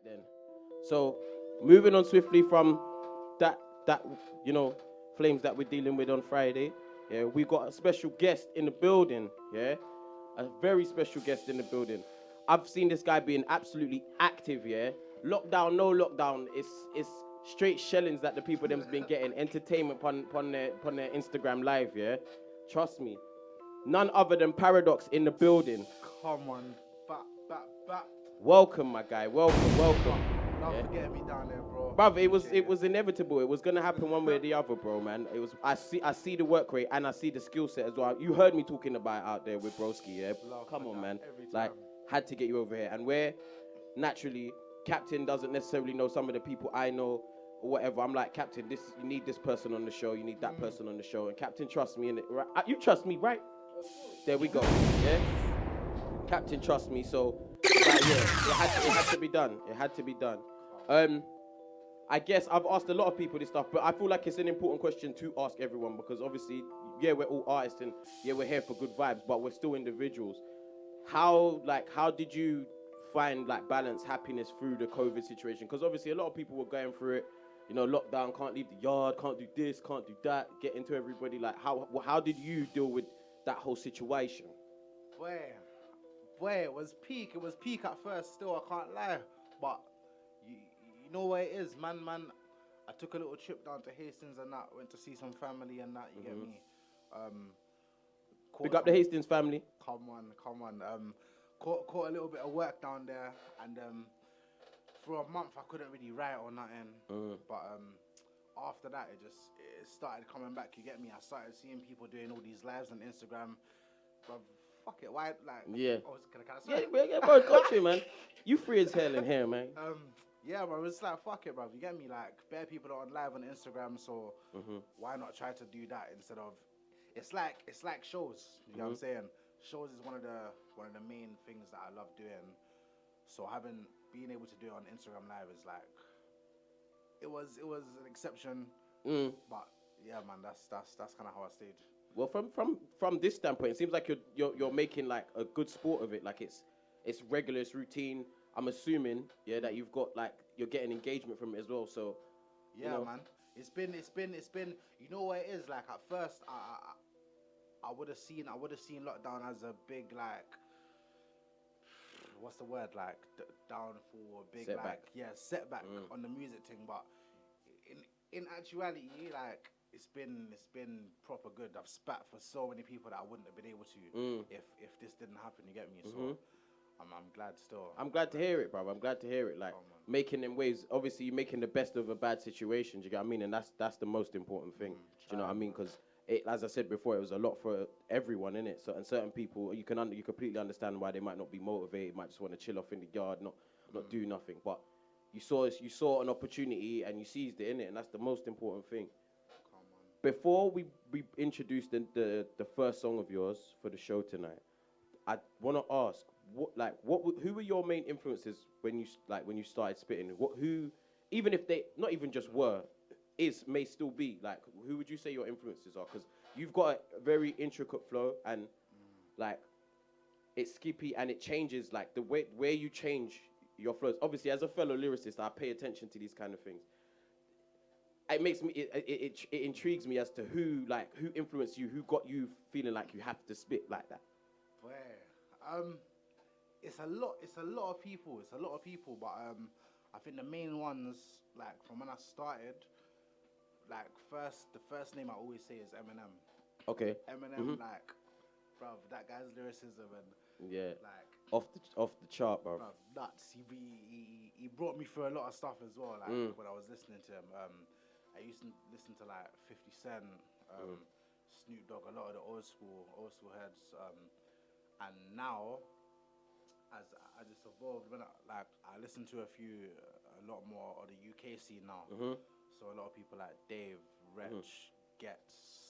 then. So, moving on swiftly from that you know flames that we're dealing with on Friday. Yeah, we got a special guest in the building. Yeah, a very special guest in the building. I've seen this guy being absolutely active. Yeah, lockdown, no lockdown. It's straight shellings that the people them's been getting. Entertainment upon their Instagram live. Yeah, trust me. None other than Paradox in the building. Come on, back. Welcome, my guy. Welcome. Love for getting me down there, bro. Bruv, it was inevitable. It was gonna happen one way or the other, bro, man. It was. I see the work rate and I see the skill set as well. You heard me talking about it out there with Broski, yeah. Come on, man. Like, had to get you over here, and where naturally Captain doesn't necessarily know some of the people I know or whatever. I'm like, Captain, you need this person on the show. You need that person on the show, and Captain trusts me in it. Right? You trust me, right? There we go. Yeah. Captain trusts me, so like, yeah, it had to be done. It had to be done. I guess I've asked a lot of people this stuff, but I feel like it's an important question to ask everyone because obviously, yeah, we're all artists and yeah, we're here for good vibes, but we're still individuals. How did you find like balance, happiness through the COVID situation? Because obviously a lot of people were going through it, you know, lockdown, can't leave the yard, can't do this, can't do that, get into everybody. Like how did you deal with that whole situation? Boy, it was peak. It was peak at first. Still, I can't lie. But you know what it is, man. I took a little trip down to Hastings and that. Went to see some family and that. You get me. Pick up the Hastings family. Come on. Caught a little bit of work down there, and for a month I couldn't really write or nothing. But after that, it started coming back. You get me? I started seeing people doing all these lives on Instagram. But fuck it, why? Like, yeah. Oh, can I yeah, bro, got you, man. You free as hell in here, man. Yeah, bro, it's like, fuck it, bro. You get me? Like, bare people are on live on Instagram, so why not try to do that instead of... It's like shows, you know what I'm saying? Shows is one of the main things that I love doing. So being able to do it on Instagram Live is like... It was an exception, but yeah, man, that's kind of how I stayed. Well, from this standpoint, it seems like you're making like a good sport of it. Like it's regular, it's routine. I'm assuming, yeah, that you've got like you're getting engagement from it as well. So yeah, you know. Man, it's been. You know what it is like. At first, I would have seen lockdown as a big like, what's the word, like downfall, big setback. Setback on the music thing. But in actuality, like. It's been proper good. I've spat for so many people that I wouldn't have been able to if this didn't happen. You get me? So I'm glad still. I'm glad to hear it, bro. I'm glad to hear it. Like making them waves. Obviously, you're making the best of a bad situation. Do you get what I mean? And that's the most important thing. Do you know what I mean? Because as I said before, it was a lot for everyone in it. So and certain people, you completely understand why they might not be motivated. Might just want to chill off in the yard, not do nothing. But you saw an opportunity and you seized it in it, and that's the most important thing. Before we introduce the first song of yours for the show tonight, I want to ask who were your main influences when you started spitting? Who, even if they not even just were, may still be like, who would you say your influences are? Because you've got a very intricate flow and like it's skippy and it changes like the way where you change your flows. Obviously, as a fellow lyricist, I pay attention to these kind of things. It makes me it intrigues me as to who influenced you, who got you feeling like you have to spit like that. It's a lot of people, but I think the main ones, like from when I started, like the first name I always say is Eminem. Okay. Eminem, like, bruv, that guy's lyricism and like off the chart, bruv. Nuts. He brought me through a lot of stuff as well. Like when I was listening to him, I used to listen to like 50 Cent, Snoop Dogg, a lot of the old school heads, and now as it's evolved, when I listen to a lot more of the UK scene now. So a lot of people like Dave, Wretch, Gets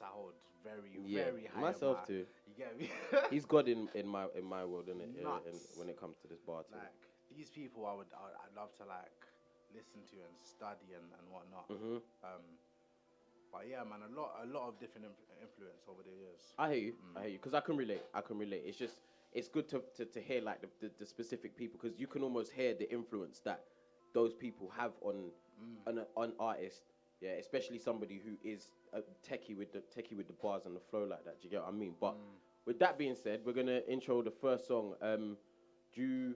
I hold very high. Myself too. You get me? He's God in my world, isn't it? Yeah, and when it comes to this bar too. Like these people, I'd love to like listen to and study and whatnot. But yeah, man, a lot of different influence over the years. I hear you, because I can relate. it's good to hear like the specific people, because you can almost hear the influence that those people have on artists. Yeah, especially somebody who is a techie with the bars and the flow like that. Do you get what I mean? But with that being said, we're gonna intro the first song. Do you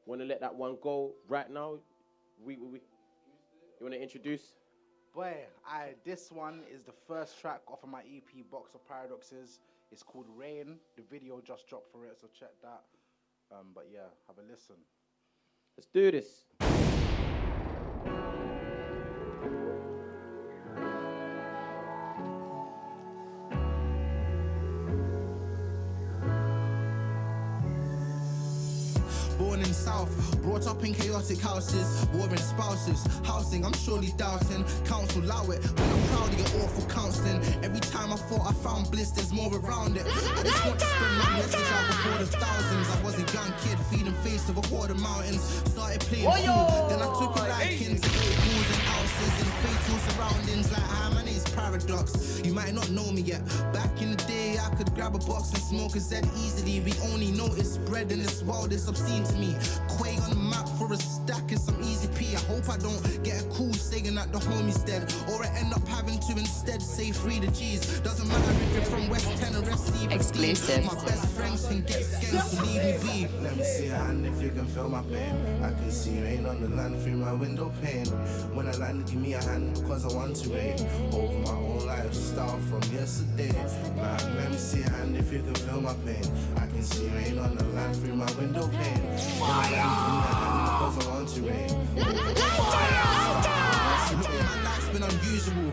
want to let that one go right now? You want to introduce? Boy, this one is the first track off of my EP, Box of Paradoxes. It's called Rain. The video just dropped for it, so check that. But yeah, have a listen. Let's do this. Born in South, brought up in chaotic houses, warring spouses, housing, I'm surely doubting. Counsel allow it, when I'm proud of your awful counseling. Every time I thought I found bliss, there's more around it. I just want to spread my message out before the thousands. I was a young kid feeding face of a horde of mountains. Started playing pool, then I took a liking to 8 balls and ounces in fatal surroundings. Like, hi, my name's Paradox. You might not know me yet. Back in the day, I could grab a box and smoke a Z easily. We only noticed bread in this world, it's obscene to me. Quay on the map for a stack is some easy P. I hope I don't get a call saying that the homie's dead, or I end up having to instead say free the G's. Doesn't matter if you're from West 10 or SE.E8. Exclusive. My best friends can get scams to leave me be. Let me see your hand if you can feel my pain. I can see rain on the land through my window pane. When I land, give me a hand because I want to rain over my own lifestyle from yesterday. Man, let me see your hand if you can feel my pain. I can see rain on the land through my window pane. When I land, give me a hand because I want to rain over My life's been unusual.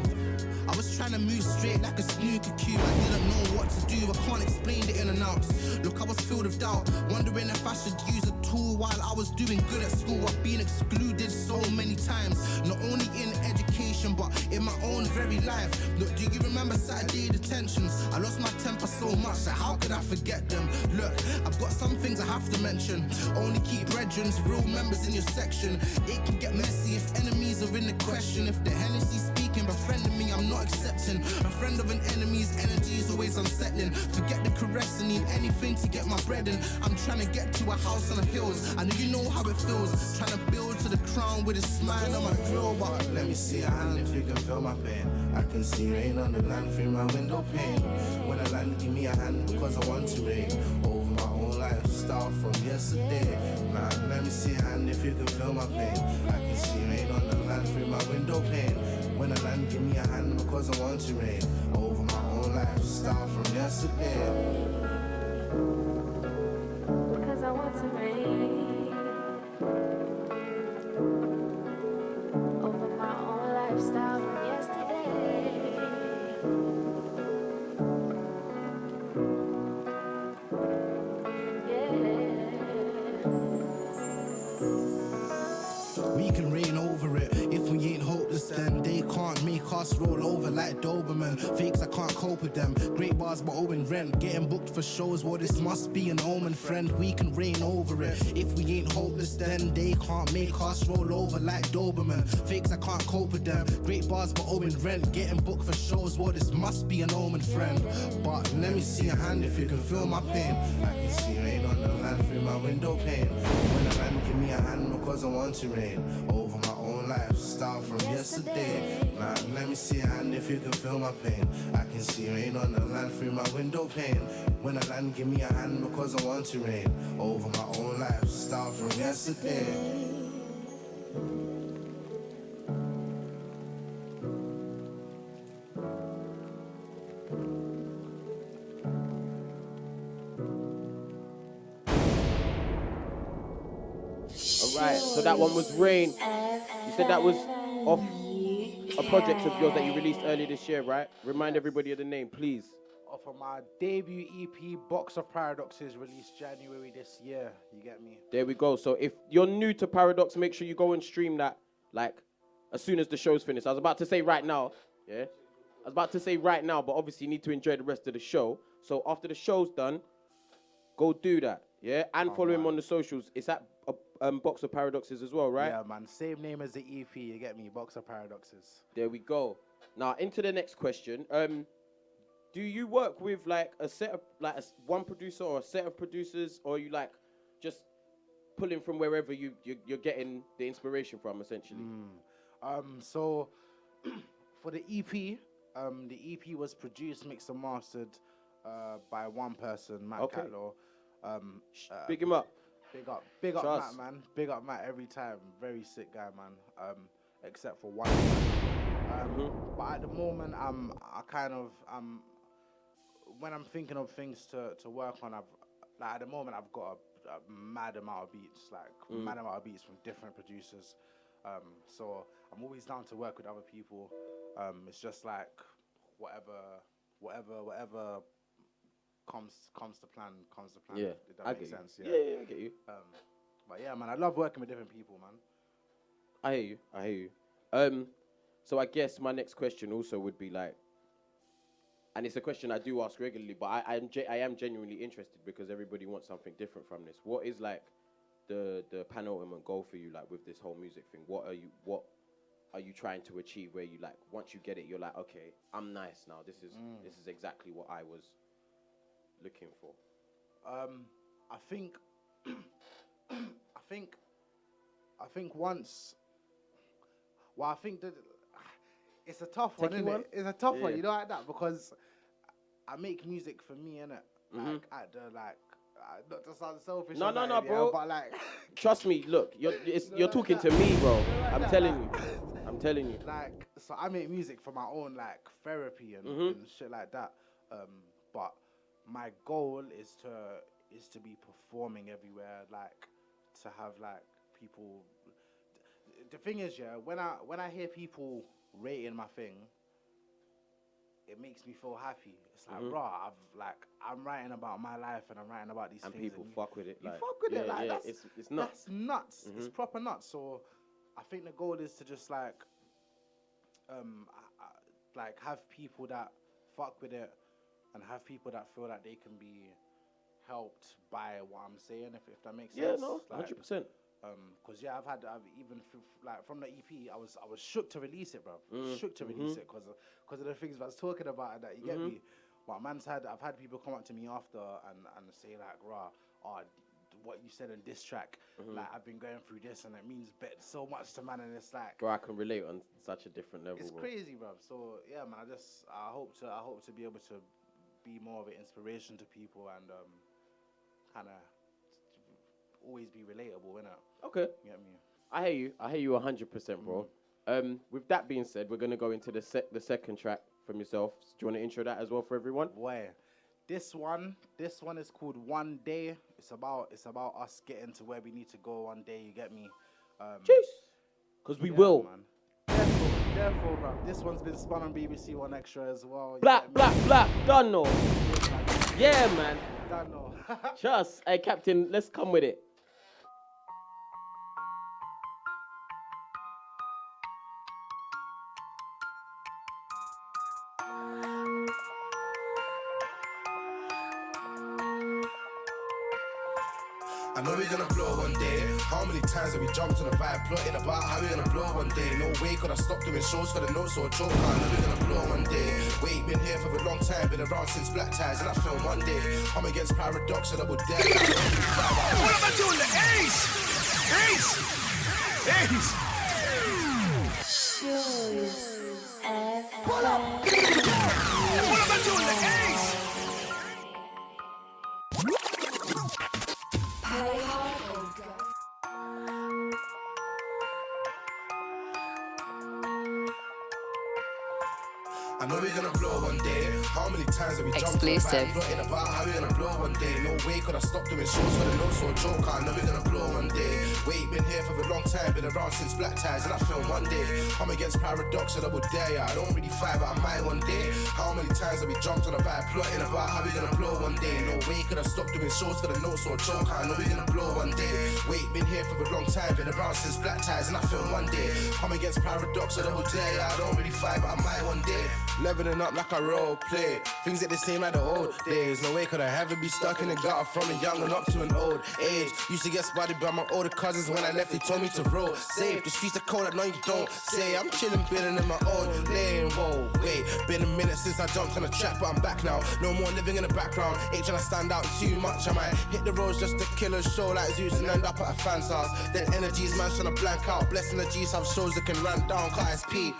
I was trying to move straight like a snooker cube. I didn't know what to do, I can't explain the in and outs. Look, I was filled with doubt, wondering if I should use a tool while I was doing good at school. I've been excluded so many times, not only in education but in my own very life. Look, do you remember Saturday detentions? I lost my temper so much that how could I forget them? Look, I've got some things I have to mention. Only keep brethrens, real members in your section. It can get messy if enemies are in the question. If the Hennessy speaking, befriending me, I'm not accepting. A friend of an enemy's energy is always unsettling. Forget the caress and need anything to get my bread in. I'm trying to get to a house on the hills. I know you know how it feels, trying to build to the crown with a smile on my grill. But let me see your hand if you can feel my pain. I can see rain on the land through my window pane. When I land, give me a hand because I want to rain over my own lifestyle from yesterday. Man, let me see your hand if you can feel my pain. I can see rain on the land through my window pane. When I land, give me a hand because I want to rain over my own lifestyle from yesterday. Because I want to rain over my own lifestyle from yesterday. we can reign over it. If we ain't hopeless, then they can't make us roll over like Doberman. Fakes, I can't cope with them. Great bars, but owing rent. Getting booked for shows, well, this must be an omen, friend. We can reign over it. If we ain't hopeless, then they can't make us roll over like Doberman. Fakes, I can't cope with them. Great bars, but owing rent. Getting booked for shows, well, this must be an omen, friend. But let me see your hand if you can feel my pain. I can see rain on the land through my window pane. When I land, give me a hand because I want to rain over my own lifestyle from yesterday. Man, let me see your hand if you can feel my pain. I can see rain on the land through my window pane. When I land, give me a hand because I want to rain over my own lifestyle from yesterday. Right, so that one was Rain. You said that was off a project of yours that you released earlier this year, right? Remind everybody of the name, please. Off of my debut EP, Box of Paradoxes, released January this year. You get me? There we go. So if you're new to Paradox, make sure you go and stream that, like, as soon as the show's finished. I was about to say right now, yeah? I was about to say right now, but obviously you need to enjoy the rest of the show. So after the show's done, go do that, yeah? And follow him on the socials. It's at Box of Paradoxes as well, right? Yeah, man. Same name as the EP, you get me? Box of Paradoxes. There we go. Now, into the next question. do you work with like a set of like one producer or a set of producers, or are you like just pulling from wherever you're getting the inspiration from, essentially? So for the EP was produced, mixed and mastered by one person, Matt Catlaw. Big him up. Big up Trust. Matt, man. Big up Matt every time. Very sick guy, man. Except for one. But at the moment, when I'm thinking of things to work on, at the moment I've got a mad amount of beats, mad amount of beats from different producers. So I'm always down to work with other people. It's just like whatever comes to plan. Yeah, if that makes sense. Yeah, I get you. But yeah, man, I love working with different people, man. I hear you. So I guess my next question also would be like, and it's a question I do ask regularly, but I am genuinely interested because everybody wants something different from this. What is like the penultimate goal for you, like with this whole music thing? What are you trying to achieve? Where you like, once you get it, you're like, okay, I'm nice now. This is exactly what I was looking for. I think once. Well, I think that it's a tough one, isn't it? It's a tough one, you know, like that, because I make music for me, innit? Not to sound selfish. No, bro. Yeah, but like, trust me. Look, you're talking to me, bro. I'm telling you. Like, so I make music for my own like therapy and shit like that. But my goal is to be performing everywhere, like to have like people. The thing is, yeah, when I hear people rating my thing, it makes me feel happy. It's like, bro, I'm writing about my life and I'm writing about these things. And people fuck with it. You fuck with it, like that's nuts. That's nuts. It's proper nuts. So I think the goal is to just like have people that fuck with it and have people that feel that they can be helped by what I'm saying, if that makes sense. Yeah, no, 100%. Because I've even from the EP, I was shook to release it, bro. Shook to release it because of the things I was talking about and that, you get me. But I've had people come up to me after and say like, rah, what you said in this track, like I've been going through this and it means so much to man, and it's like, bro, I can relate on such a different level. It's bro. crazy, bro. So yeah, man, I hope to be able to be more of an inspiration to people and kind of always be relatable, innit? Okay. You get me? I hear you 100%, bro. With that being said, we're gonna go into the second track from yourself. Do you want to intro that as well for everyone? Boy, this one is called One Day. It's about us getting to where we need to go one day. You get me? Because we will. Man. Therefore, bro. This one's been spun on BBC One Extra as well. Black. Done no. Yeah, man. Done no. Trust. Hey, Captain, let's come with it. I know we're gonna blow one day. How many times have we jumped on a vibe, plotting about how we're gonna blow one day? No way could I stop doing shows for the notes or a joke. I know we're gonna blow one day. Wait, been here for a long time, been around since Black Ties, and I feel one day I'm against paradox and I would dare. What am I doing? The Ace! Pull up! What am I doing? The Ace! I know we're gonna blow one day. How many times have we jumped on the vibe, plotting about how we're gonna blow one day? No way could I stop doing shows for the notes or a joke. I know we're gonna blow one day. Wait, been here for a long time, been around since Black Ties, and I feel one day I'm against paradox and I would dare. I don't really fight, but I might one day. How many times have we jumped on a vibe, plotting about how we're gonna blow one day? No way could I stop doing shows for the notes or a joke. I know we're gonna blow one day. Wait, been here for a long time, been around since Black Ties, and I feel one day I'm against paradox and I would dare. I don't really fight, but I might one day. leveling up like a role play. Things ain't the same like the old days. No way could I ever be stuck in the gutter from a young and up to an old age. Used to get spotted by my older cousins. When I left, they told me to roll safe. The streets are cold, I know you don't say. I'm chilling, building in my own lane. Whoa, wait, been a minute since I jumped on the track, but I'm back now. No more living in the background. Ain't trying to stand out too much. I might hit the roads just to kill a show like Zeus and end up at a fan's house. Then energies, man, trying to blank out. Blessing the G's have shows that can run down, cause it's P.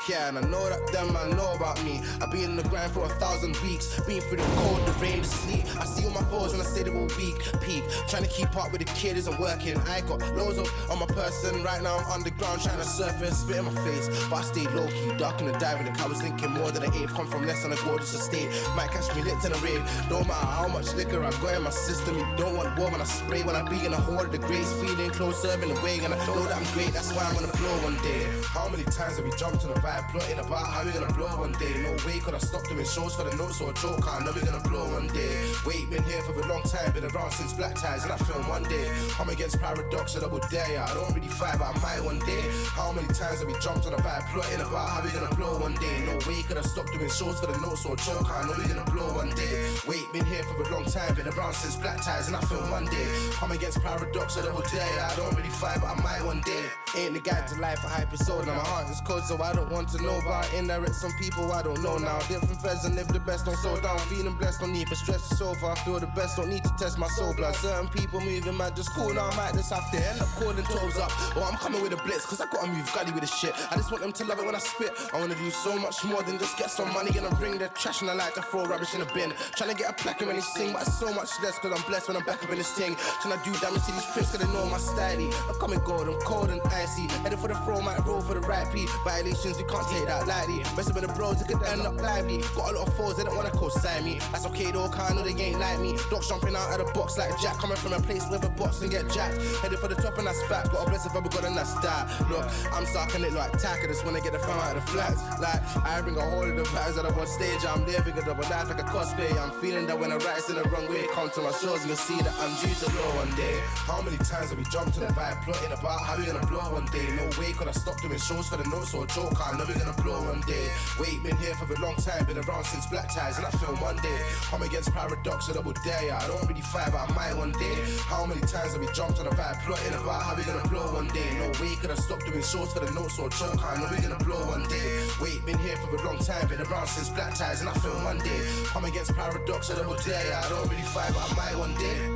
Yeah, and I know that them man know about me. I've been in the grind for 1,000 weeks. Been through the cold, the rain, the sleet. I see all my foes and I say they were weak. Peak, trying to keep up with the kid isn't working. I got loads of on my person. Right now I'm underground trying to surface, spit in my face. But I stay low key, dark in the dive with the cow was linking more than an eighth. Come from less than a gorgeous estate. Might catch me lit in a rave. Don't matter how much liquor I got in my system. You don't want war when I spray. When I be in a hole of the grace, feeling close, serving the way. And I know that I'm great, that's why I'm on the floor one day. How many times have we jumped on the vibe, plotting about how we gonna blow one day? No way could I stop doing shows for the notes or a joke. I know we're gonna blow one day. Wait, been here for a long time, been around since black ties, and I film one day. I'm against paradox, and I would dare ya. I don't really fight, but I might one day. How many times have we jumped on the vibe, plotting about how we gonna blow one day? No way could I stop doing shows for the notes or a joke. I know we're gonna blow one day. Wait, been here for a long time, been around since black ties, and I film one day. I'm against paradox, and I would dare ya. I don't really fight, but I might one day. Ain't the guide to life, a hyper-soul, and my heart is cold, so I don't want to know about indirect some people I don't know now. Different feds and live the best, don't slow down. Feeling blessed, don't need for stress, it's over. I feel the best, don't need to test my soul blood. Certain people moving mad, just cool now. I might just have to end up calling toes up. Or I'm coming with a blitz, cause I gotta move gully with the shit. I just want them to love it when I spit. I wanna do so much more than just get some money and I bring the trash, and I like to throw rubbish in a bin. Trying to get a plaque when they sing, but it's so much less cause I'm blessed when I'm back up in this thing. Trying to do damage to these prints cause they know my style. I'm coming gold, I'm cold and icy. Headed for the throw, might roll for the right P. Violations, you can't take that lightly. Messing with the bros, it could end up lively. Got a lot of foes, they don't wanna co-sign me. That's okay though, cause I know they ain't like me. Dogs jumping out of the box like Jack. Coming from a place where the box and get jacked. Headed for the top and that's fact. Got a blessed if ever got and that's that. Look, I'm sucking it like tack. I just wanna get the fam out of the flats. Like, I bring a whole of the vibes that I'm on stage. I'm living a double life like a cosplay. I'm feeling that when I write it's in the wrong way. Come to my shows and you'll see that I'm due to blow one day. How many times have we jumped on the vibe, plotting about how we gonna blow one day? No way could I stop doing shows for the notes or a joke. I know we're gonna blow one day. Wait, been here for a long time, been around since black ties, and I film one day. I'm against paradox, so I would dare ya. I don't really fight, but I might one day. How many times have we jumped on the vibe, plotting about how we gonna blow one day? No way could I stop doing shows for the notes or a joke. I know we're gonna blow one day. Wait, been here for a long time, been around since black ties, and I film one day. I'm against paradox, so I would dare ya. I don't really fight, but I might one day.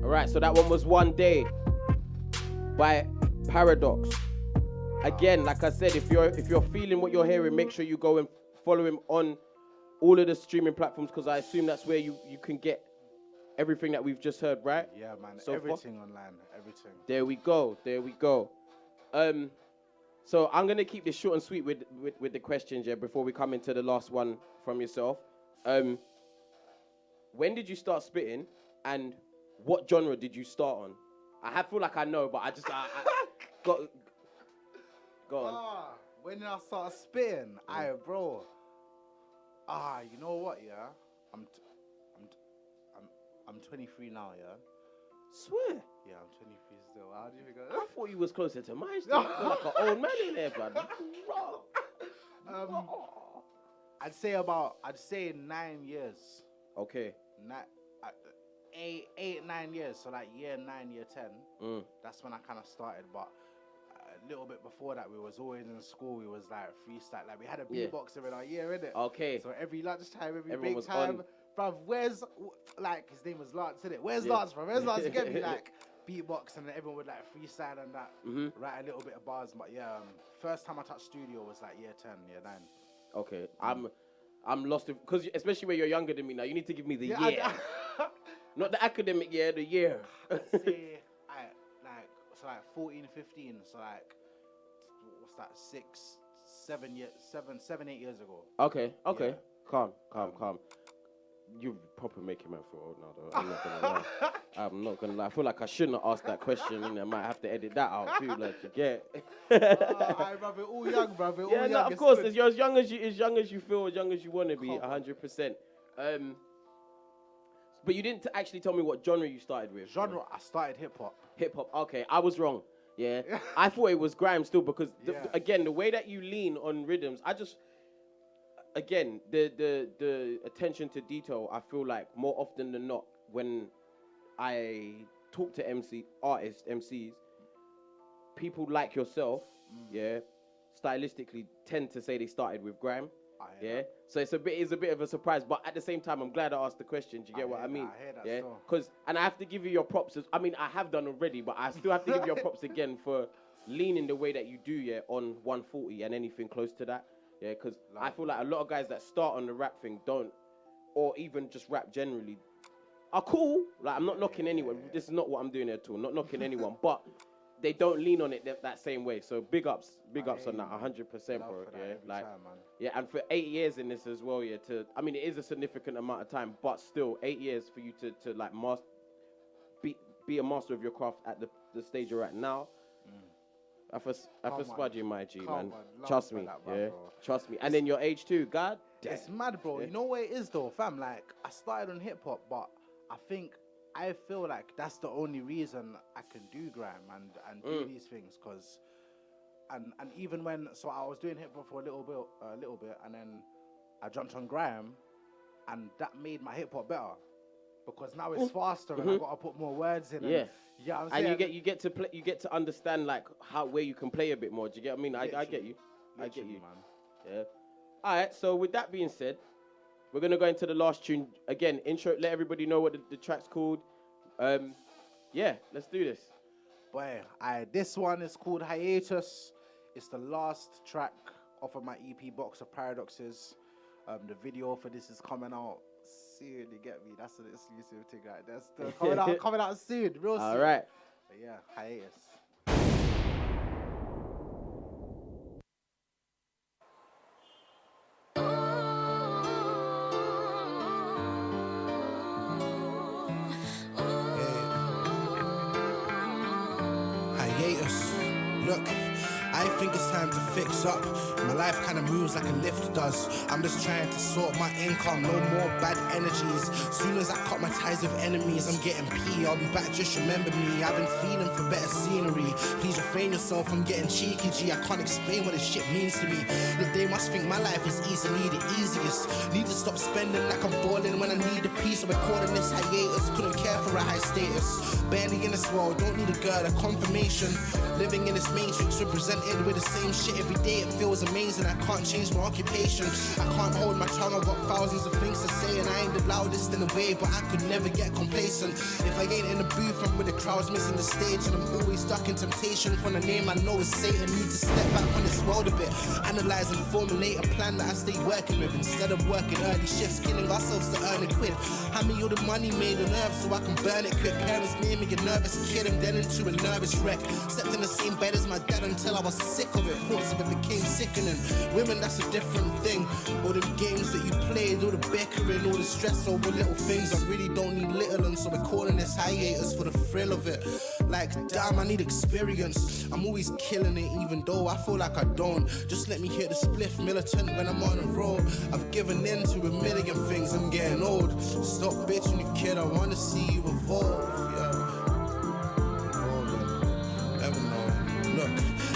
Alright, so that one was One Day by Paradox. Again, like I said, if you're feeling what you're hearing, make sure you go and follow him on all of the streaming platforms, because I assume that's where you can get everything that we've just heard, right? Yeah, man. So everything online, everything. There we go. So I'm gonna keep this short and sweet with the questions, yeah, before we come into the last one from yourself. When did you start spitting, and what genre did you start on? I feel like I know, but I go on. When did I start spitting? Bro. You know what? Yeah, I'm 23 now. Yeah. Swear. Yeah, I'm 23 still. How do you think? I thought you was closer to mine. Still. You're like an old man in there, blood. I'd say 9 years. Okay. 9 years. So like year 9, year 10. That's when I kind of started. But a little bit before that, we was always in school. We was like freestyle. Like we had a beatboxer in our year, innit? Okay. So every lunchtime, every Everyone break time, bruv, where's like his name was Lance, innit? Where's Lance from? Where's Lance? You get me? Like beatbox, and everyone would like freestyle and that, write a little bit of bars. But yeah, first time I touched studio was like year 10, year 9. Okay, I'm lost because especially when you're younger than me now, you need to give me the year, not the academic year, the year. I'd say like 14, 15. So like what's that? 7, 8 years ago. Okay. Yeah. Calm. You proper making man feel old now, though. I'm not gonna lie. I'm not gonna lie. I feel like I shouldn't have asked that question, and I might have to edit that out too. Like, you get. Aye, brother, all young, brother. Yeah, all no, young, of it's course. good. As young as you feel, as young as you want to be, 100%. But you didn't actually tell me what genre you started with. Genre, I started hip hop. Hip hop. Okay, I was wrong. Yeah, I thought it was grime still because again the way that you lean on rhythms, again the attention to detail. I feel like more often than not when I talk to MCs, people like yourself, stylistically tend to say they started with grime. So it's a bit of a surprise, but at the same time, I'm glad I asked the question. Do you get what I mean? I hear that and I have to give you your props. I mean, I have done already, but I still have to give you your props again for leaning the way that you do, on 140 and anything close to that, because I feel like a lot of guys that start on the rap thing don't, or even just rap generally, are cool. Like, I'm not knocking anyone. This is not what I'm doing at all. Not knocking anyone, but they don't lean on it that same way. So big ups on that, 100%, bro. And for 8 years in this as well, it is a significant amount of time, but still 8 years for you to like be a master of your craft at the stage you're at now. I for spud you, my G, man. Trust me, trust me. And then your age too, God damn. It's mad, bro. You know what it is though, fam? Like, I started on hip hop, but I feel like that's the only reason I can do grime and do these things, cause and even when I was doing hip hop for a little bit, and then I jumped on grime, and that made my hip hop better, because now it's faster and I gotta put more words in. And you get to play, you get to understand like where you can play a bit more. Do you get what I mean? I get you. I get you, man. Yeah. All right. So with that being said, we're gonna go into the last tune again. Intro. Let everybody know what the track's called. Let's do this. Boy, this one is called Hiatus. It's the last track off of my EP Box of Paradoxes. The video for this is coming out soon. You get me? That's an exclusive thing, right? That's coming out soon, real soon. All right. But yeah, Hiatus. Look, I think it's time to fix up. My life kinda moves like a lift does. I'm just trying to sort my income, no more bad energies. Soon as I cut my ties with enemies, I'm getting P. I'll be back, just remember me. I've been feeling for better scenery. Please refrain yourself from getting cheeky, G. I can't explain what this shit means to me. Look, they must think my life is easily the easiest. Need to stop spending like I'm balling when I need a piece of recording this hiatus. Couldn't care for a high status. Barely in this world, don't need a girl, a confirmation. Living in this matrix, represented with the same shit every day. It feels amazing. I can't change my occupation. I can't hold my tongue. I've got thousands of things to say, and I ain't the loudest in a way, but I could never get complacent. If I ain't in the booth, I'm with the crowds missing the stage, and I'm always stuck in temptation. From the name I know is Satan. Need to step back from this world a bit, analyze and formulate a plan that I stay working with, instead of working early shifts, killing ourselves to earn a quid. Hand me all the money made on earth so I can burn it quick. Parents name me a nervous kid, I'm then into a nervous wreck. Stepped in the same bed as my dad until I was sick of it. Thoughts of it became sickening. Women, that's a different thing. All the games that you played, all the bickering, all the stress over little things. I really don't need little, and so we're calling this hiatus for the thrill of it. Like, damn, I need experience. I'm always killing it, even though I feel like I don't. Just let me hit the spliff militant when I'm on the road. I've given in to a million things, I'm getting old. Stop bitching, you kid, I wanna see you evolve.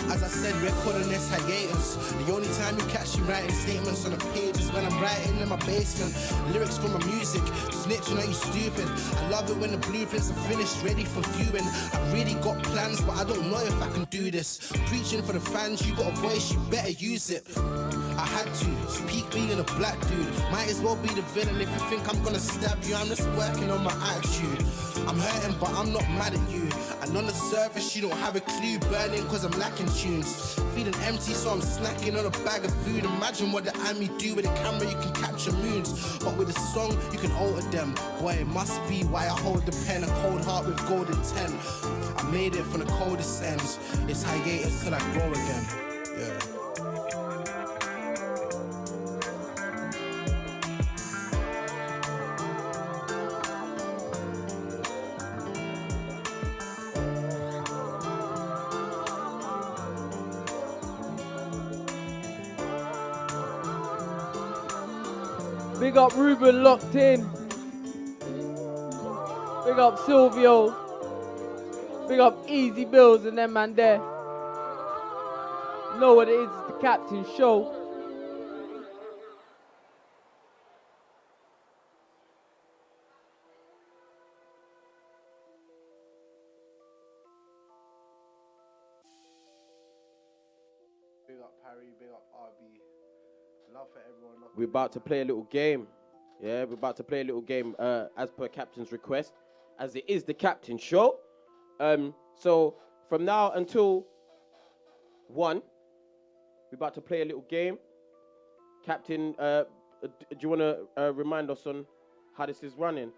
As I said, we're calling this hiatus. The only time you catch me writing statements on the page is when I'm writing in my basement. Lyrics for my music, snitching, are you stupid? I love it when the blueprints are finished, ready for viewing. I really got plans, but I don't know if I can do this. Preaching for the fans, you got a voice, you better use it. I had to, it's peak being a black dude. Might as well be the villain if you think I'm gonna stab you. I'm just working on my attitude. I'm hurting, but I'm not mad at you. And on the surface, you don't have a clue. Burning cause I'm lacking tunes. Feeling empty, so I'm snacking on a bag of food. Imagine what the Ami do with a camera, you can capture moods. But with a song, you can alter them. Boy, it must be why I hold the pen. A cold heart with gold intent. I made it from the coldest ends. It's hiatus till I grow again. Yeah. Big up Ruben locked in. Big up Silvio. Big up Easy Bills and them man there. Know what it is, it's the Captain Show. Big up Parry, big up RB. Love for everyone. We're about to play a little game. Yeah, we're about to play a little game as per Captain's request, as it is the Captain Show. So from now until 1, we're about to play a little game. Captain, do you want to remind us on how this is running?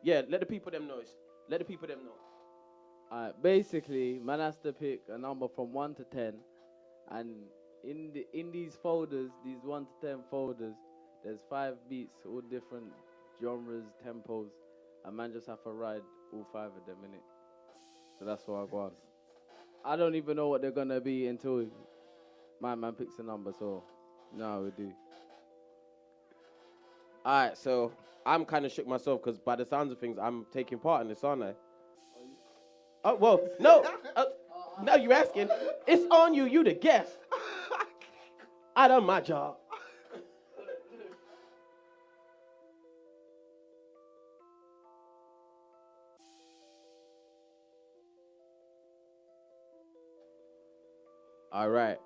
Yeah, let the people them know. Let the people them know. Alright, basically, man has to pick a number from 1 to 10, and in these folders, these 1 to 10 folders, there's 5 beats, all different genres, tempos, and man just have to ride all 5 of them in it. So that's what I got. I don't even know what they're gonna be until my man picks a number. So no, we do. All right, so I'm kind of shook myself because by the sounds of things, I'm taking part in this, aren't I? Oh well, no. Now you're asking. It's on you. You the guest. I done my job. All right,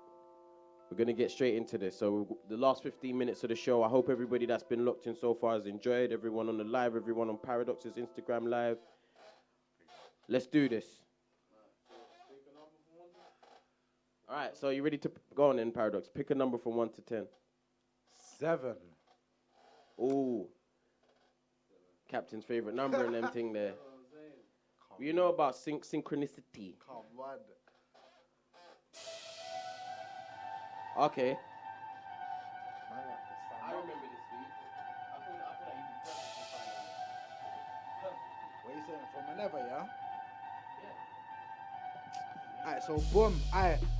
we're going to get straight into this. So the last 15 minutes of the show, I hope everybody that's been locked in so far has enjoyed, everyone on the live, everyone on Paradox's Instagram live. Let's do this. All right, so you ready to go on then, Paradox? Pick a number from 1 to 10. 7. Ooh. Captain's favorite number and them thing there. You know about synchronicity. Come on. Okay. I remember this beat. I feel like you'd be perfect. What are you saying? From whenever, yeah? Alright, so boom,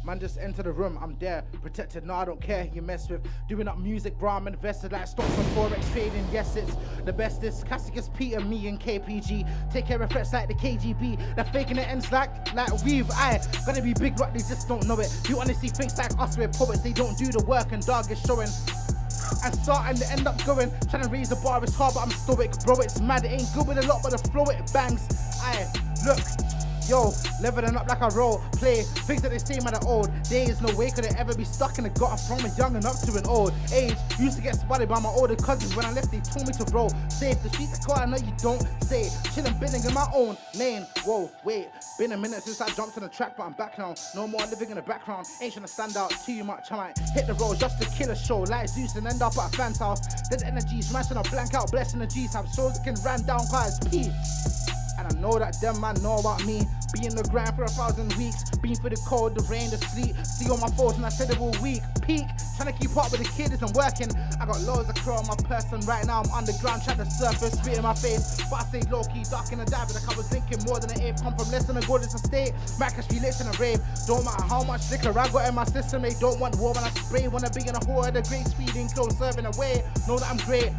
man just enter the room, I'm there, protected, no I don't care who you mess with, doing up music bro, I'm invested like stocks on Forex trading, yes it's the bestest, classic as Peter, me and KPG, take care of threats like the KGB, they're faking it ends like we've, gonna be big rock, they just don't know it, you honestly think like us, we're poets, they don't do the work and dog is showing. And start and end up going, trying to raise the bar, it's hard but I'm stoic, bro it's mad, it ain't good with a lot but the flow it bangs, look. Yo, leveling up like I role play. Things that they say man are old. There is no way could it ever be stuck in the gutter from a young and up to an old age. Used to get spotted by my older cousins. When I left they told me to roll safe. The streets are quiet, I know you don't say. Chillin' bidding in my own lane. Whoa, wait, been a minute since I jumped on the track, but I'm back now. No more living in the background. Ain't trying to stand out too much. I might hit the road just to kill a show. Like Zeus and end up at a fan's house. Dead energies, smashing a blank out, blessing the G's. Have shows that can ran down cars. Peace. And I know that them man know about me. Be in the grind for 1,000 weeks. Been for the cold, the rain, the sleet. See on my phones and I said it all week. Peak, trying to keep up with the kid isn't working. I got loads of crow on my person. Right now I'm underground, trying to surface, spit in my face. But I stay low-key, dark in the dive. Like I was thinking more than an eighth. Come from less than a goddess estate. Might catch me lit in a rave. Don't matter how much liquor I got in my system. They don't want war when I spray. Wanna be in a whore, the great speeding, close serving away. Know that I'm great,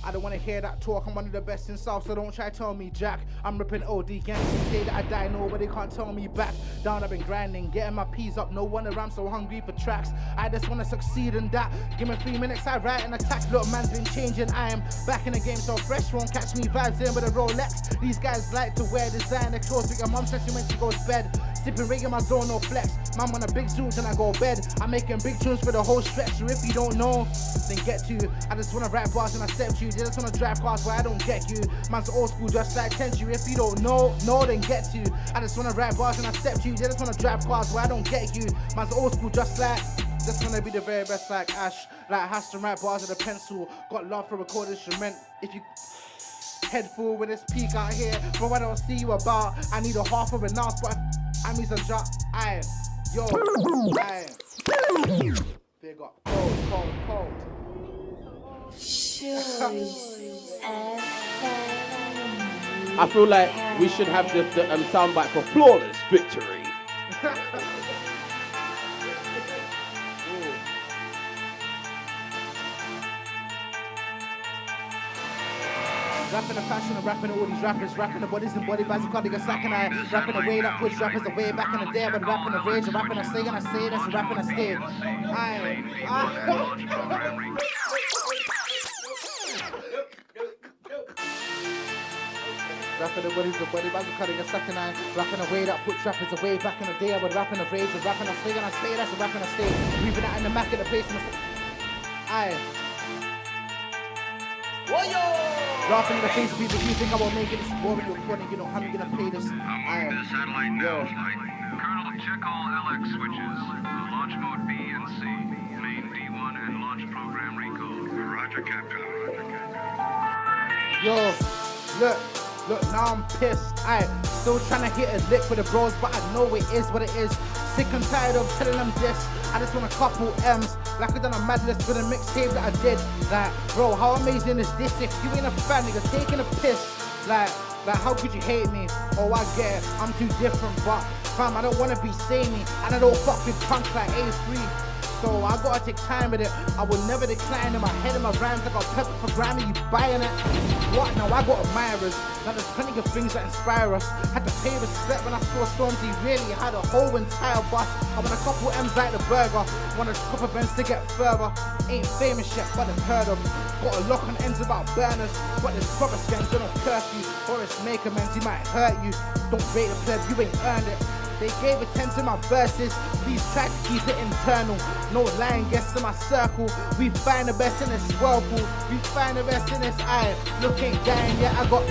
I don't wanna hear that talk, I'm one of the best in South, so don't try to tell me Jack. I'm ripping OD gangs, say that I die, nobody can't tell me back. Down, I've been grinding, getting my peas up, no wonder I'm so hungry for tracks. I just wanna succeed in that. Give me 3 minutes, I write an attack. Look, man's been changing, I am back in the game so fresh, won't catch me vibes in with a Rolex. These guys like to wear designer clothes, but your mom says she when she goes to bed. Sipping rig in my zone, no flex. Man on a big tunes and I go bed. I'm making big tunes for the whole stretch. So if you don't know, then get to. I just wanna rap bars and accept you. They just wanna drive cars where I don't get you. Man's old school just like Tenchu. If you don't know, then get to. I just wanna rap bars and accept you. They just wanna drive cars where I don't get you. Man's old school just like. Just wanna be the very best like Ash. Like Hash and rap bars with a pencil. Got love for record instrument. If you head full with this peak out here, but I don't see you about. I need a half of an ounce, but I'm a drop. Yo, big up, cold. I feel like we should have the soundbite for flawless victory. rapping the fashion and rapping all these rappers, rapping the bodies and body bags, can't get slack and I rapping the way that push rappers away back in the day, but rapping the rage, rapping the stay and I say this, rapping the stay. Rapping the bodies and body bags, can't get slack and I rapping the way that push rappers away back in the day, but rapping the rage, rapping the stay and I say that's rapping the stay. Weaving that in the back of the place and Dropping in the face of people, you think I won't make it, it's boring, you're funny, you know how I'm gonna play this. Satellite news flight. Colonel, check all LX switches. Launch mode B and C. Main D1 and launch program recall. Roger, Captain. Yo, look, now I'm pissed. Still trying to hit a lick for the bros, but I know it is what it is. Sick and tired of telling them this. I just want a couple M's. Like I done a mad list with a mixtape that I did. Like, bro, how amazing is this? If you ain't a fan, nigga, taking a piss. Like, how could you hate me? Oh, I get it, I'm too different, but fam, I don't wanna be samey. And I don't fuck with punks like A3. So I gotta take time with it. I will never decline in my head and my rhymes. I got pepper for Grammy, you buying it? What? Now I got admirers. Now there's plenty of things that inspire us. Had to pay respect when I saw Stormzy really had a whole entire bus. I want a couple M's like the burger. Want a couple Benz to get further. Ain't famous yet, but it's heard of. Got a lock on ends about burners. But there's proper scams, don't curfew. Or it's make amends, he might hurt you. Don't rate the pleb, you ain't earned it. They gave attention to my verses, please try to keep it internal. No lying guests in my circle. We find the best in this whirlpool. We find the best in this eye. Look, ain't dying yet. I got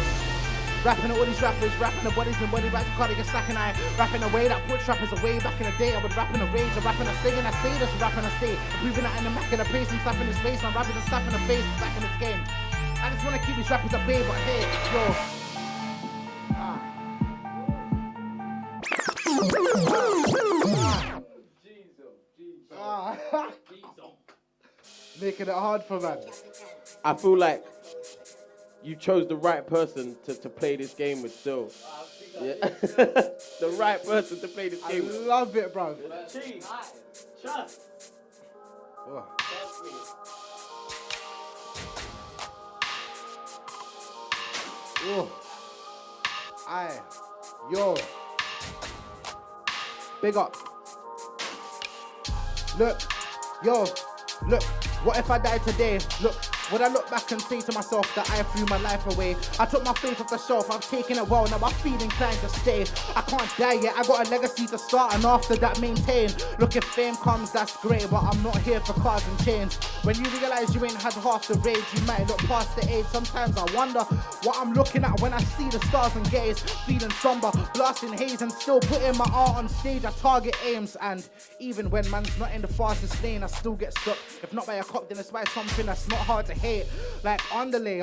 rapping all these rappers, rapping the bodies and body bags, can't get slack and I rapping the way that puts rappers away back in the day. I would rapping the rage, I'm rapping the stay and I say this, rapping the stay. Moving out in the back of the place and slapping his face. I'm rapping the slap in the face back in this game. I just wanna keep these rappers at bay, but hey, yo. Making it hard for man. I feel like you chose the right person to play this game with still. Yeah. The right person to play this game with. I love it, bro. Trust. Oh. Yo. Big up. Look, what if I die today? Look, would I look back and say to myself that I threw my life away? I took my faith off the shelf, I've taken it well, now I feel inclined to stay. I can't die yet, I got a legacy to start and after that maintain. Look, if fame comes, that's great, but I'm not here for cars and chains. When you realise you ain't had half the rage, you might look past the age. Sometimes I wonder what I'm looking at when I see the stars and gaze. Feeling somber, blasting haze and still putting my art on stage. I target aims and even when man's not in the fastest lane, I still get stuck. If not by a cop, then it's by something that's not hard to hate. Like underlay,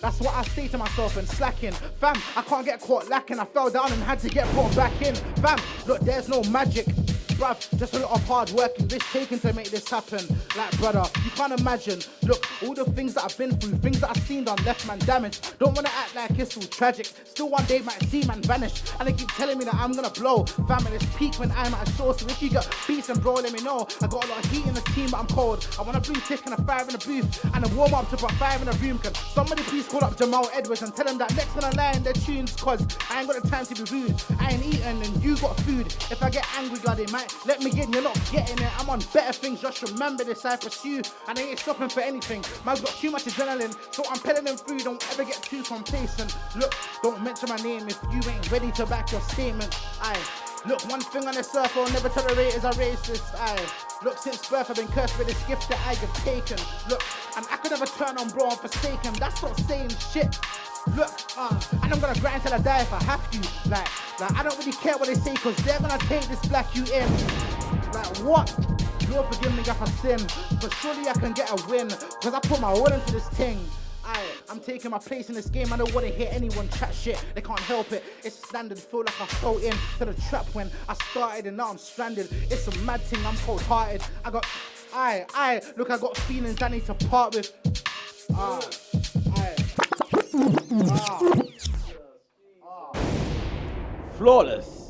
that's what I say to myself and slacking. Fam, I can't get caught lacking. I fell down and had to get brought back in. Fam, look, there's no magic. Bruv, just a lot of hard work and risk taken to make this happen. Like, brother, you can't imagine. Look, all the things that I've been through, things that I've seen done, left man damaged. Don't wanna act like it's all tragic. Still one day might see man vanish. And they keep telling me that I'm gonna blow. Fam, and it's peak when I'm at a show. So if you got beats and bro, let me know. I got a lot of heat in the team, but I'm cold. I want a blue tick and a fire in the booth. And a warm up to put fire in the room. Can somebody please call up Jamal Edwards and tell him that next on the line their tunes, cause I ain't got the time to be rude. I ain't eating and you got food. If I get angry, God, they might let me in. You're not getting it. I'm on better things. Just remember this, I pursue. And I ain't stopping for anything. Man's got too much adrenaline, so I'm peddling them through. Don't ever get too complacent. Look, don't mention my name if you ain't ready to back your statement. Look, one thing on this earth I'll never tolerate is a racist. Look, since birth I've been cursed with this gift that I have taken. Look, and I could never turn on bro and forsake him. That's not saying shit. Look, and I'm gonna grind till I die if I have to. Like I don't really care what they say, cause they're gonna take this black you in. Like what? Lord forgive me if I sin, but surely I can get a win, cause I put my all into this thing. I'm taking my place in this game. I don't want to hear anyone chat shit. They can't help it. It's standard. Feel like I fell in to the trap when I started and now I'm stranded. It's a mad thing. I'm cold-hearted. Look, I got feelings I need to part with. Flawless.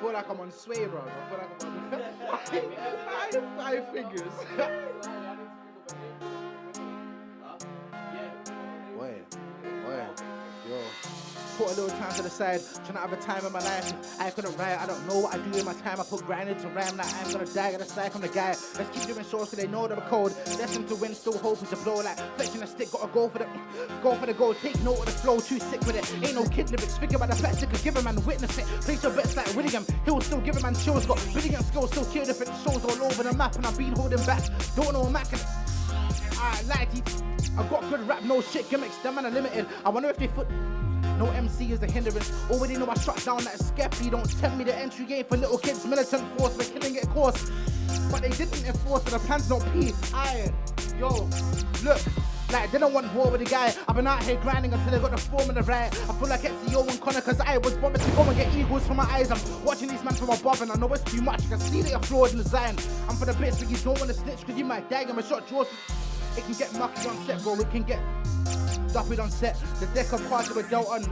feel like I'm on sway, bro. I feel like I'm on five fingers. Yo. Put a little time to the side, trying to have a time in my life. I couldn't write, I don't know what I do in my time. I put grind into rhyme, like I'm gonna die, gotta side from the guy. Let's keep doing shows, cause they know that we're cold. Destined to win, still hoping to blow, like flexing a stick, gotta go for the goal. Take note of the flow, too sick with it. Ain't no kid lyrics, figure about the facts, could give a man witness it. Place your bets like William, he'll still give a man chills. Got brilliant skills, still kill different shows all over the map, and I've been holding back. Don't know Mac and I like it. I got good rap, no shit gimmicks, them man are limited. I wonder if they foot. No MC is a hindrance. Already know I shut down that Skeppy. Don't tempt me the entry game for little kids. Militant force, we're killing it course. But they didn't enforce it, the plans don't pee. Yo, look. Like, they don't want war with the guy. I've been out here grinding until I got the form of the right. I feel like SE.E8 Connor, cause I was bothered to go and get eagles from my eyes. I'm watching these men from above and I know it's too much. I can see that you're flawed in design. I'm for the bits, but you don't want to snitch cause you might die. I'm a shot draws. It can get mucky on set, bro. It can get duffy on set. The deck of cards were dealt on.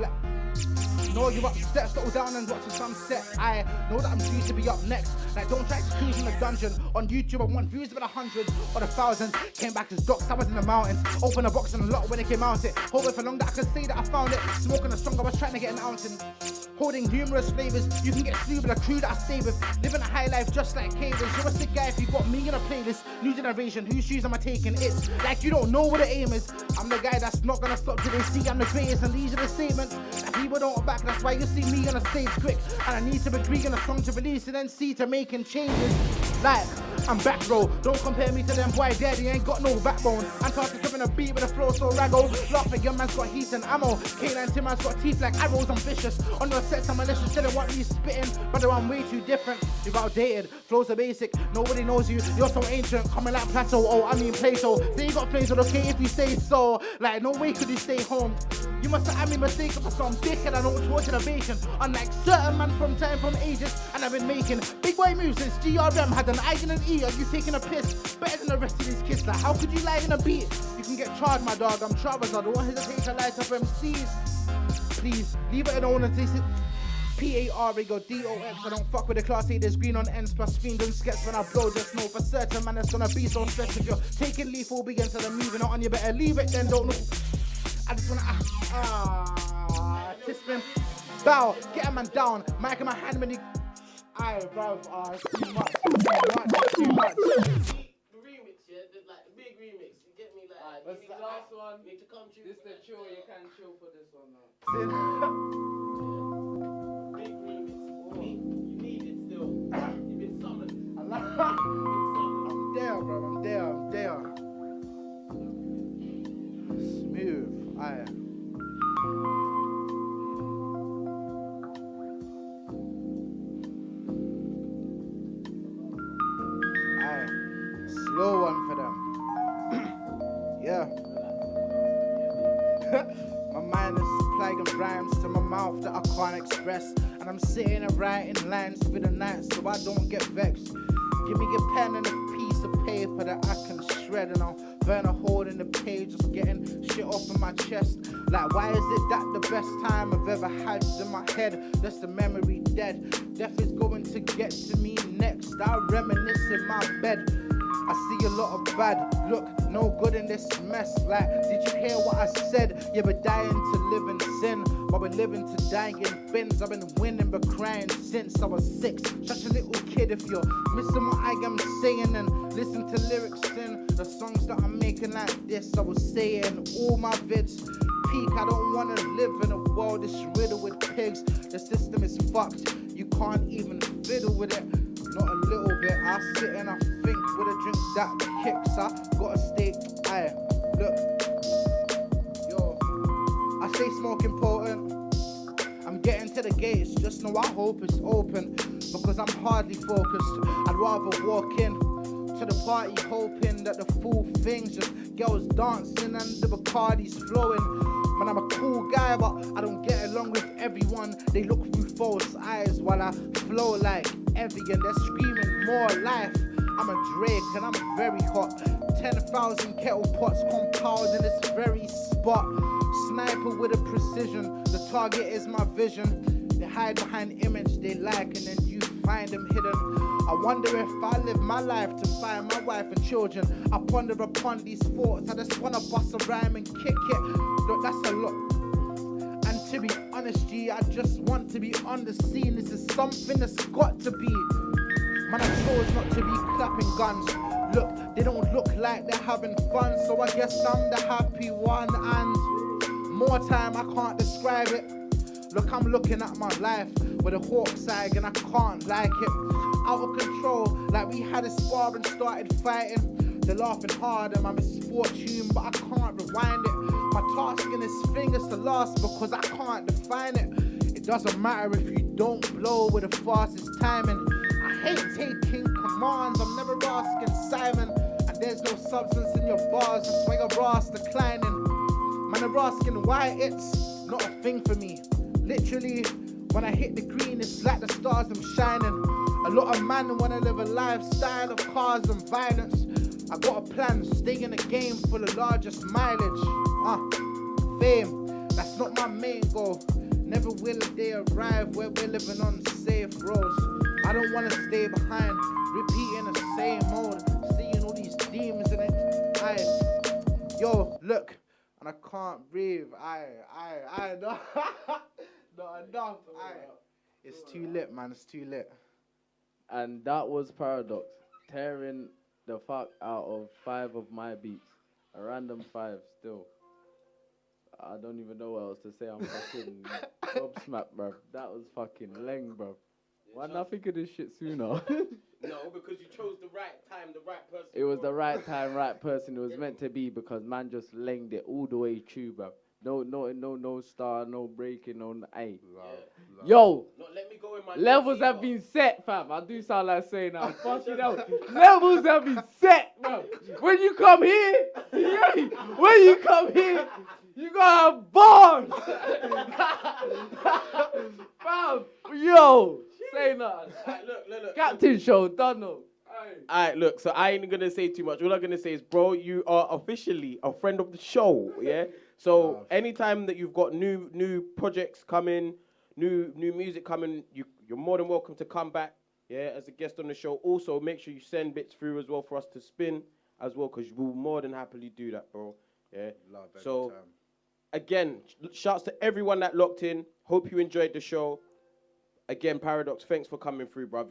No, you're upset, settle down and watch the sunset. I know that I'm due to be up next. Like, don't try to cruise in the dungeon. On YouTube, I want views of 100 or 1,000. Came back as docs, I was in the mountains. Open a box and a lot when it came out it. Hoping for long that I could say that I found it. Smoking a song, I was trying to get an ounce in. Holding numerous flavors, you can get slew with a crew that I stay with. Living a high life just like cables. You're a sick guy if you got me in a playlist. New generation, whose shoes am I taking? It's like you don't know what the aim is. I'm the guy that's not gonna stop till they see I'm the greatest. And these are the statements that people don't back. That's why you see me on a stage quick. And I need to be tweaking a song to release and then see to making changes. Like, I'm back, bro. Don't compare me to them boy daddy, ain't got no backbone. I'm talking to a beat with a flow so raggo. Laughing, your man's got heat and ammo. K9 Tim man's got teeth like arrows, I'm vicious. On your sets, I'm malicious, didn't want me spitting. Brother, I'm way too different. You're outdated, flows are basic. Nobody knows you, you're so ancient. Coming like Plato, oh, I mean Plato. Say you got flames, but okay if you say so. Like, no way could you stay home. You must have had me mistaken for some dickhead. I don't torture the bacon. Unlike certain man from time from ages, and I've been making big boy moves since GRM had an I and an E. Are you taking a piss? Better than the rest of these kids. Like, how could you lie in a beat? You can get charged, my dog. I'm Travis. I don't hesitate to light up MCs. Please leave it alone and taste it. PAREGO-DOX. I don't fuck with the class A. There's green on ends plus fiend and skets when I blow. Just know for certain, man, it's gonna be so stressed. If you're taking lethal begins and I'm moving on, you better leave it then. Don't know. I just wanna Tispin. Bow, get a man down. Mic in my hand when you. Aye, bruv, it's too much. Too much. Remix, yeah, like big remix. You get me, like. What's the last one? Need to come to This the chill, you can chill for this one now. Big remix. You need it still. You've been summoned. I'm there, bro. I'm there. Smooth. Aye. Slow one for them. Yeah. My mind is plaguing rhymes to my mouth that I can't express. And I'm sitting and writing lines for the night so I don't get vexed. Give me a pen and a piece of paper that I can shred, and I'll burn a hole in the page, just getting shit off of my chest. Like, why is it that the best time I've ever had in my head, that's the memory dead? Death is going to get to me next. I reminisce in my bed. I see a lot of bad, look, no good in this mess. Like, did you hear what I said? Yeah, we're dying to live in sin, but we're living to die in bins. I've been winning but crying since I was 6. Such a little kid. If you're missing what I am saying, and listen to lyrics in the songs that I'm making like this, I will say it in all my vids. Peak, I don't want to live in a world that's riddled with pigs. The system is fucked, you can't even fiddle with it. Not a little bit, I sit and I think with a drink that kicks. I gotta stay, aye, look, yo, I say smoke important. I'm getting to the gates, just know I hope it's open, because I'm hardly focused. I'd rather walk in to the party hoping that the full thing's just girls dancing and the Bacardi's flowing. Man, I'm a cool guy, but I don't get along with everyone. They look through false eyes while I flow like Evian. They're screaming more life. I'm a Drake and I'm very hot. 10,000 kettle pots compiled in this very spot. Sniper with a precision. The target is my vision. They hide behind image they like and then use find them hidden. I wonder if I live my life to find my wife and children. I ponder upon these thoughts. I just wanna bust a rhyme and kick it. Look, that's a lot. And to be honest, G, I just want to be on the scene. This is something that's got to be. Man, I chose not to be clapping guns. Look, they don't look like they're having fun, so I guess I'm the happy one. And more time, I can't describe it. Look, I'm looking at my life with a hawk's eye, and I can't like it. Out of control, like we had a spar and started fighting. They're laughing hard at my misfortune, but I can't rewind it. My task in this thing is to last because I can't define it. It doesn't matter if you don't blow with the fastest timing. I hate taking commands, I'm never asking Simon. And there's no substance in your bars, that's why your brass declining. Man, they're asking why it's not a thing for me. Literally, when I hit the green, it's like the stars I'm shining. A lot of men wanna live a lifestyle of cars and violence. I got a plan, stay in the game for the largest mileage. Fame, that's not my main goal. Never will they arrive where we're living on safe roads. I don't wanna stay behind, repeating the same mode, seeing all these demons in the eyes. Yo, look, and I can't breathe. No, not enough. It's too lit, man. It's too lit. And that was Paradox, tearing the fuck out of 5 of my beats. A random 5 still. I don't even know what else to say. I'm fucking gobsmacked, bro. That was fucking leng, bro. Why not think of this shit sooner? No, because you chose the right time, the right person. It was the right time, right person. It was meant to be because man just lenged it all the way through, bro. No star, no breaking, no. Ay. Yo, No, let me go in my levels have been set, fam. I do sound like saying that. Fucking hell. Levels have been set, bro. When you come here, when you come here, you gotta have bombs. Fam, yo, say nothing. Right, look. Captain show, done though. Alright, look, so I ain't gonna say too much. All I'm gonna say is, bro, you are officially a friend of the show, yeah? So anytime that you've got new projects coming, new music coming, you're more than welcome to come back, yeah, as a guest on the show. Also, make sure you send bits through as well for us to spin as well, because we'll more than happily do that, bro. Yeah. Love every So time. again, shouts to everyone that locked in. Hope you enjoyed the show. Again, Paradox, thanks for coming through, bruv.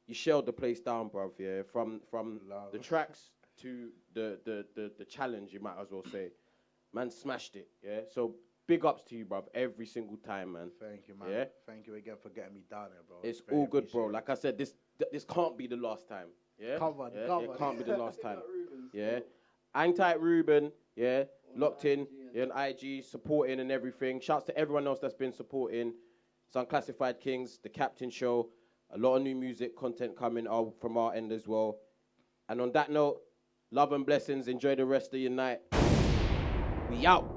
You shelled the place down, bruv. Yeah, from the tracks to the challenge, you might as well say. Man smashed it. Yeah. So big ups to you, bruv. Every single time, man. Thank you, man. Yeah. Thank you again for getting me down there, bro. It's Very all good, bro. appreciated. Like I said, this can't be the last time. Yeah. Come on, Yeah? come It on. can't be the last time. Yeah. Hang tight, Ruben. Yeah. Locked in. Yeah, on IG, supporting and everything. Shouts to everyone else that's been supporting. It's Unclassified Kings, the Captain Show. A lot of new music content coming out from our end as well. And on that note, love and blessings. Enjoy the rest of your night. We out.